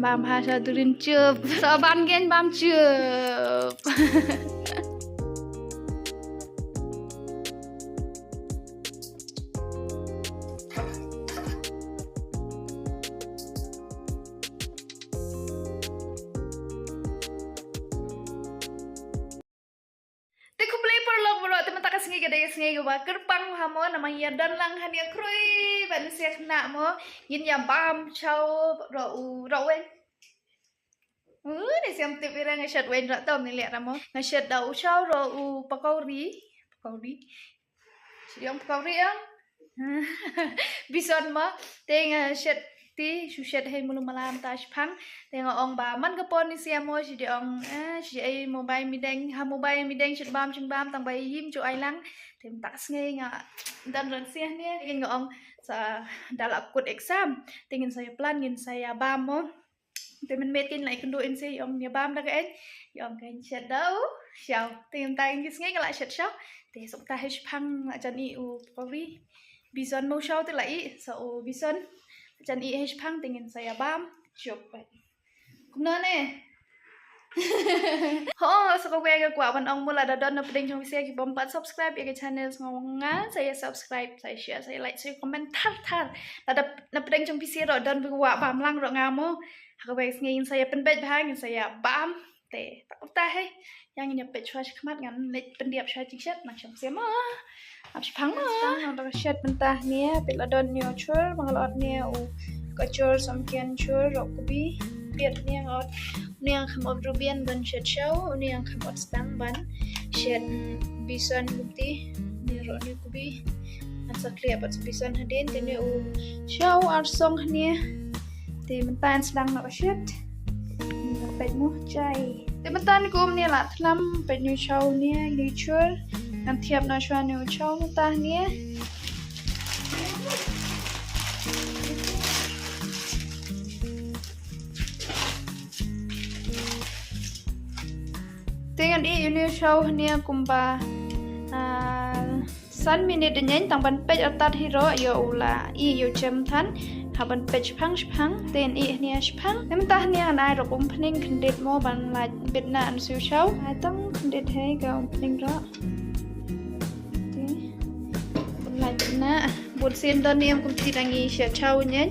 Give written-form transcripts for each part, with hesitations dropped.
bám hà sao tôi đến chụp sao ban gen bám chụp Sengi gua kerpang hamo nama ya dan lang hanya krui ban siak nak mo yin ya bam chau ro wen ni siam tip ira ngashat wen ra tom ni liat mo ngashat dau chau ro pakori siam pakori ang bison mo teng shat ti sushat hai mulu malam tash phang teng ong ba man ka pon ni siam mo si de ong si ai mobile mideng ha mobile mideng chat bam tang bai yim chu ai lang thêm tak ngay nga dan ran sia ni ingin ngong sa dalap kut exam tingin saya plan ngin saya bam mo temen metin lại kendo in si om nya bam da cái om cái chat đâu xiao tìm tay ngis ngay lại chat sao để sống ta hết phăng lại chân i u pavi bison mau sao tới lại sa u bison chân i hết phăng tingin saya bam chụp vậy cũng nên nè so kau gaya gua wan ong mula ada don peding trong video kita bombat subscribe ya ke channel ngonga saya subscribe saya share saya like saya komen tar ada na peding trong video ro don gua bam lang ro ngamo kau gaya ngin saya penbet bahang saya bam te tak utah he yang ini page wash kemat ngan lek pendiap saya cicet nak trong sia ma abis phang ma ada shed mentah ni pela don neutral mangalot ni u kacor samkian chur ro kubi biat ni ngot ni yang khamot rubian ban shed show ni yang khamot stang ban shed bison bukti ni ro ni kubi asa clear pat bison hadin tene u show arsong ni te mentan sedang nak shed pet mu chai te mentan ku ni la thlam pet ni show ni nature nan thiap na shwa ni show ta ni Dengan ini show ni kumpa san minute nyen tang ban page atat hero yo ula yo jam than haban page phang ten ni phang nem tah ni anai ro opening khandit mo ban la bitna an su show ai tang khandit he ga opening ro la bitna bul sin don ni am kum ti dangi sha show nyen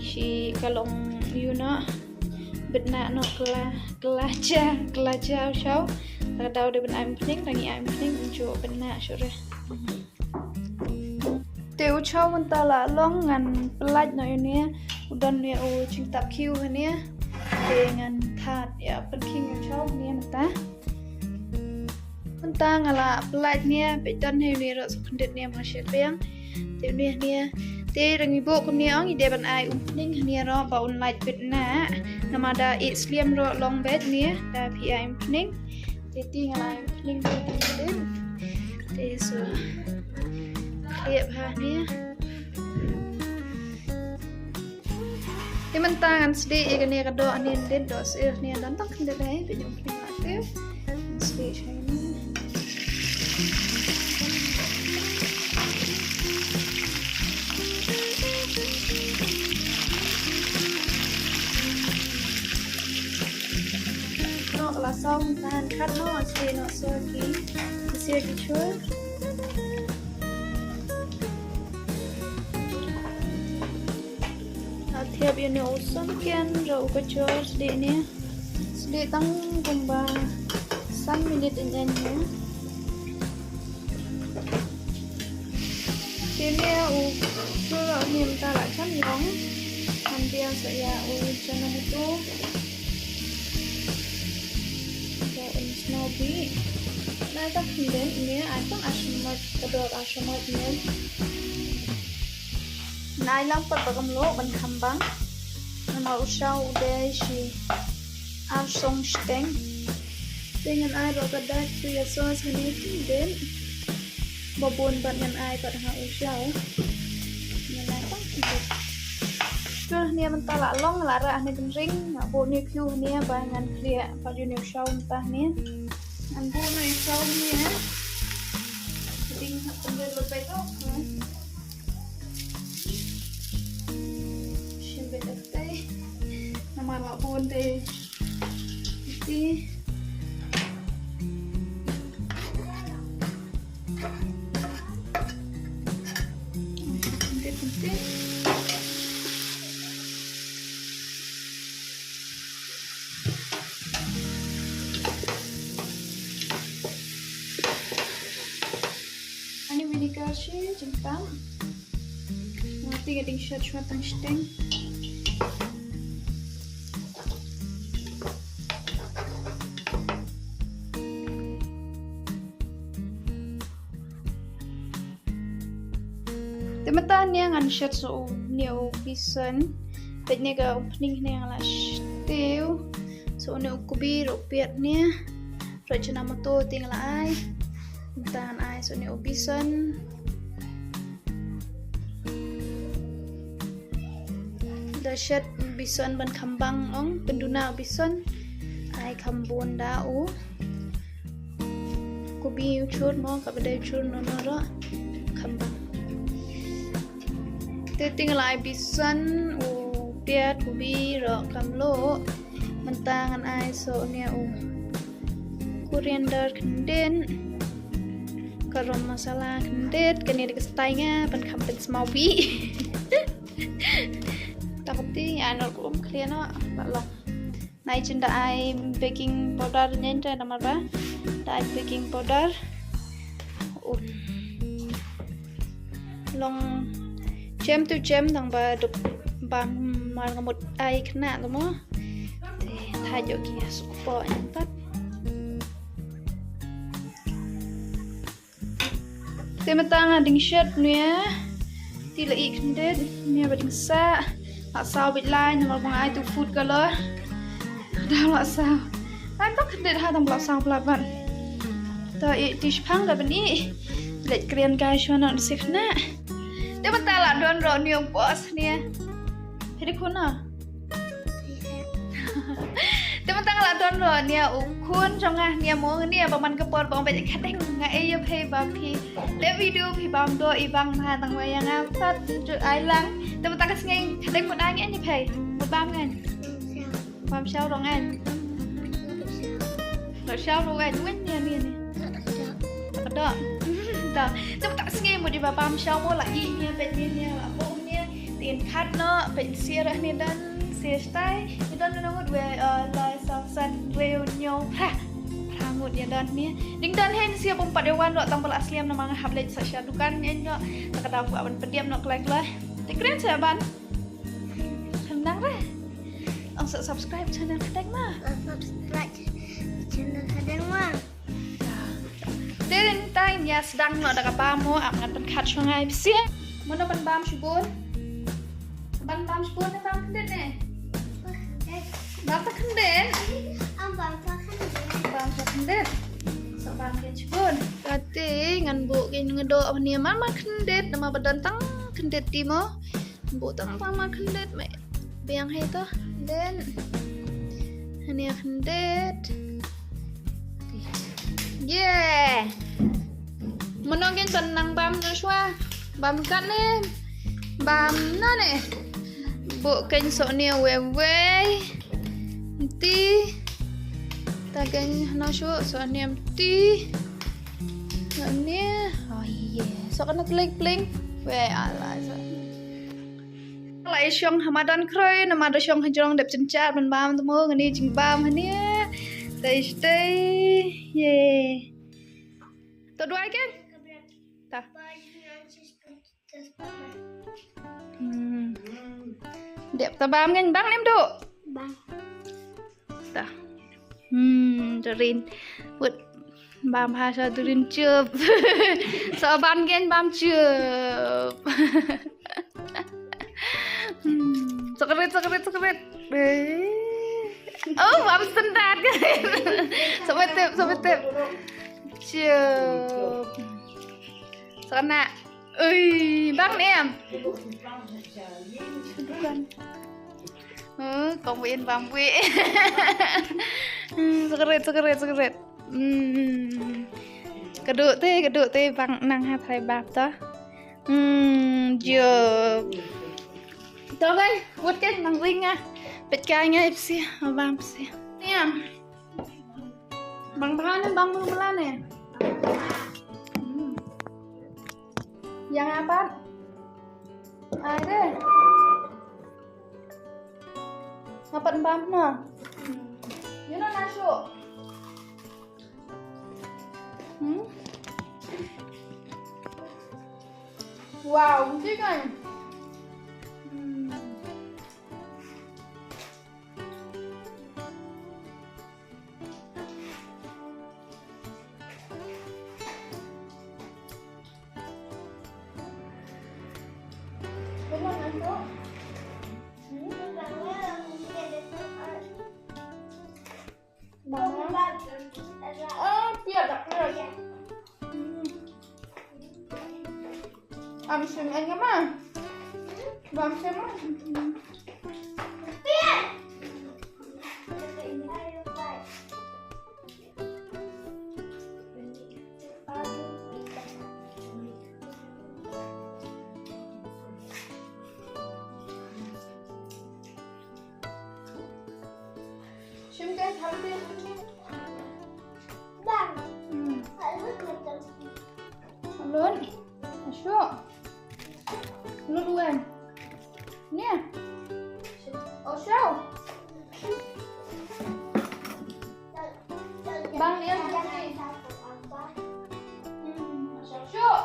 si kalong you know bitna no kelaja show tak tahu dia benar pening lagi am pening unjuk bitna sure teu show mentala long ngan pelaj no ini udan ni u cinta kiu ni dengan that ya penking show ni mentah ngala pelaj ni bedan he ni ro sekendit ni masih beng teu ni te rangi bo kum ni ong ide ban ai pening ni ro ba un light bitna namada it slim ro long bed ni da pi ai pening te ti ngala pening te so lihat ha ni te mentangan sedih ikan ni kado anin den do sir ni dan tak kende dai pe jom pening aktif sedih shiny xong tan cắt nó xì nó sơ ký chua thiệp yêu nấu xong kiên rau cái chua xì nè xì tăng cùng ba san minit nhanh nhé thì nè chua rau niềm ta lại chấm nóng ăn bia saya cho nó itu Snowy. Nah, tak kemudian ini aku asmat kedua asmat ini. Nah, lampat bagam lo ban kambang. Nama usau udah si arsong steng. Dengan air rokadat pria sos ini kemudian babon ban air pada usau. Menaikan Chul ni mentala long lara ni ring bo ni kyu ni bangan clear pa ni show entah ni an bo ni show ni ding sambil lebih tu shimbe daftai nama buồn thì đi ini vinegar sih jempang nanti getting shot cuma tangsteng teman-teman yang ngan shot so new bison bednya ke opening nih yang lah stew so new kubi rupiat nih raja nama tuh tinggal ai tahan ai so new bison dasyat bison ban kambang ong penduna bison ai kambon dau kubi ucur mo kabadai ucur nomor kambang tinggal ai bison piat kubi ro kamlo mentangan ai so nia coriander kenden garam masala kendet kini dikestainya pan kampen semawi takutnya ya nol belum clear no balong naik cinta ai baking powder nyentra nama apa ai baking powder long jam tu jam thằng bà đục bà mà một ai khăn nạn đúng không thì thay chỗ kia sụp bỏ những tất thì mà ta đinh shirt nè thì là ít khăn đết nè bà đinh xa là sao bị lai nhưng mà bằng ai tu food cả lỡ đau là sao ai tóc khăn đết hai thằng bảo sao là bạn ta ít dish phăng cả bên ý lệ kren gai cho nó xịt nè dia bentar lah don Ronnie bos nih jadi kuna dia bentar lah don Ronnie ukun congah nia mau nia paman kepor bang banyak kadang nggak iya pay bapi lihat video pi bang do ibang mah tang wayang apa tujuh ailang dia bentar kesengeng kadang mau nanya nih pay mau bam kan bam sao dong kan lo sao dong kan win nia nih ada ta chúng ta nghe một điều bám sau mua lại gì nha bên nha là bông nha tiền khát nó bên xe ra nên đơn xe tay nên đơn nó một về lời sao sân rêu nhau ha một nhà đơn nha đinh đơn hen xe bông bạc dewan lo tang belas liam nama ngahap lej sasya dukan nyen lo tak ada buat ban pediam no klek lah tikren saya ban senang deh langsung subscribe channel kadang mah subscribe channel kadang mah Đến tay nhà sedang nọ đặc ba mua ẩm ngăn bên khát cho ngay xía muốn nó bên bám subun bên bám subun nó bám khăn nè bám ta khăn đến bám ta khăn đến so bám cái subun tadi ngan bu cái ngedo apa nih mama khăn đến nama badan tang khăn đến di mo bu tang mama khăn đến mẹ biang hay to đến ini khăn đến yeah menongin tenang bam Joshua bam kan nih bam na nih bu keng so nia wewe nanti tagang Joshua so nia nanti nia oh iya so kana klik we ala so lại xong Ramadan khơi nama do xong hajong đẹp chân chat bên bam tu mo ngani jing bam nia stay yeah to dua kan ta đẹp ta bám nhanh băng em độ bang ta Darin buat bám hai sao Darin chụp sao ban gen bám chụp Sekaret oh bám standar kan sampai tip chụp sana ui bác em công viên bám quê sekaret keduk teh bang nang ha thai bab to chụp to đây quất cái nang ring à Bit kayaknya sih, abang sih. Nih, bang bahan bang melan nih. Yang apa? Ada. Apa bang nah? Yun na nasyo. Wow, hindi kan? Benar nasyo. Amsim anh em à? Bám xem á. Xem cái thắm đi. Đang. Phải rất là cần. Lớn. Sure. Lu duluan. Nih. Oh, show. Bang lihat sini. Show.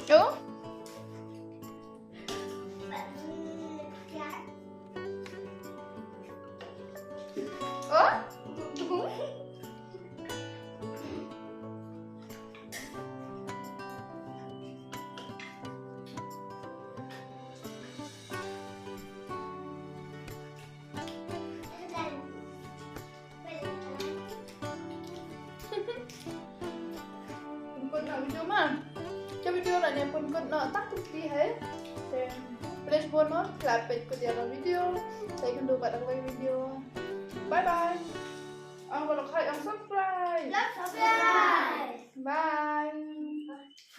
Tuh. Oh? Tunggu. Pun nak video mah. Cho video là này pun con nợ tắt đi hết. Please buồn nó là page của dia video. Saya akan coba dapat video. Bye bye. Ang kalau kaya ang subscribe. Subscribe. Bye.